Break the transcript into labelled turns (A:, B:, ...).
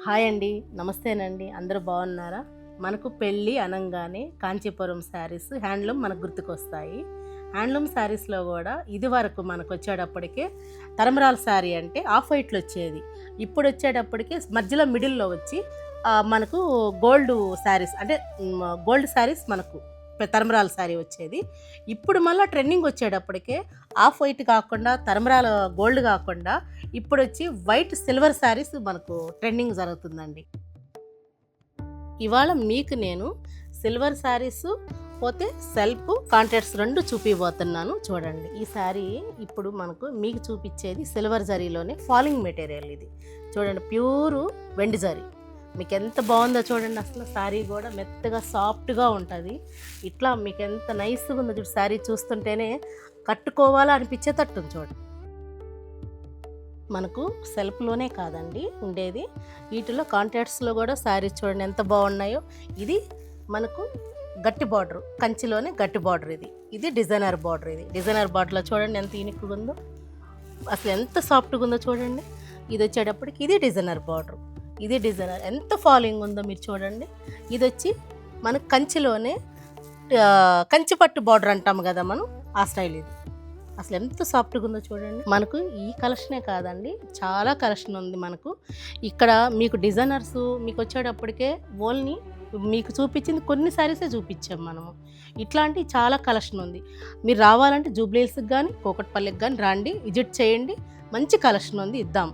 A: Hi అండి, నమస్తేనండి. అందరూ బాగున్నారా? మనకు పెళ్ళి అనంగానే కాంచీపురం శారీస్ హ్యాండ్లూమ్ మనకు గుర్తుకొస్తాయి. హ్యాండ్లూమ్ శారీస్లో కూడా ఇది వరకు మనకు వచ్చేటప్పటికే తరమరాల శారీ అంటే ఆఫ్ వైట్లో వచ్చేది. ఇప్పుడు వచ్చేటప్పటికి మధ్యలో మిడిల్లో వచ్చి మనకు గోల్డ్ శారీస్ అంటే గోల్డ్ శారీస్ మనకు తరమరాల శారీ వచ్చేది. ఇప్పుడు మళ్ళీ ట్రెండింగ్ వచ్చేటప్పటికే ఆఫ్ వైట్ కాకుండా తరమరాల గోల్డ్ కాకుండా ఇప్పుడు వచ్చి వైట్ సిల్వర్ శారీస్ మనకు ట్రెండింగ్ జరుగుతుందండి. ఇవాళ మీకు నేను సిల్వర్ శారీస్ పోతే సెల్ఫ్ కాంట్రాక్ట్స్ రెండు చూపిపోతున్నాను. చూడండి, ఈ శారీ ఇప్పుడు మీకు చూపించేది సిల్వర్ జరీలోనే ఫాలింగ్ మెటీరియల్. ఇది చూడండి, ప్యూరు వెండి జరీ. మీకు ఎంత బాగుందో చూడండి. అసలు శారీ కూడా మెత్తగా సాఫ్ట్గా ఉంటుంది. ఇట్లా మీకు ఎంత నైస్గా ఉందో చూడు. శారీ చూస్తుంటేనే కట్టుకోవాలా అనిపించేటట్టు చూడండి. మనకు సెల్ఫ్లోనే కాదండి ఉండేది, వీటిలో కాంట్రాక్ట్స్లో కూడా శారీస్ చూడండి ఎంత బాగున్నాయో. ఇది మనకు గట్టి బార్డర్, కంచిలోనే గట్టి బార్డర్. ఇది డిజైనర్ బార్డర్. ఇది డిజైనర్ బార్డర్లో చూడండి ఎంత యూనిక్గా ఉందో, అసలు ఎంత సాఫ్ట్గా ఉందో చూడండి. ఇది వచ్చేటప్పటికి ఇది డిజైనర్ బార్డర్. ఇది డిజైనర్ ఎంత ఫాలోయింగ్ ఉందో మీరు చూడండి. ఇది వచ్చి మనకు కంచిలోనే కంచి పట్టు బార్డర్ అంటాము కదా మనం, ఆ స్టైల్. ఇది అసలు ఎంత సాఫ్ట్గా ఉందో చూడండి. మనకు ఈ కలెక్షనే కాదండి, చాలా కలెక్షన్ ఉంది మనకు ఇక్కడ. మీకు డిజైనర్స్ మీకు వచ్చేటప్పటికే ఓన్లీ మీకు చూపించింది కొన్ని శారీసే చూపించాం మనము. ఇట్లాంటి చాలా కలెక్షన్ ఉంది. మీరు రావాలంటే జూబ్లీ హిల్స్కి కానీ కూకట్పల్లికి కానీ రండి, విజిట్ చేయండి. మంచి కలెక్షన్ ఉంది, ఇద్దాం.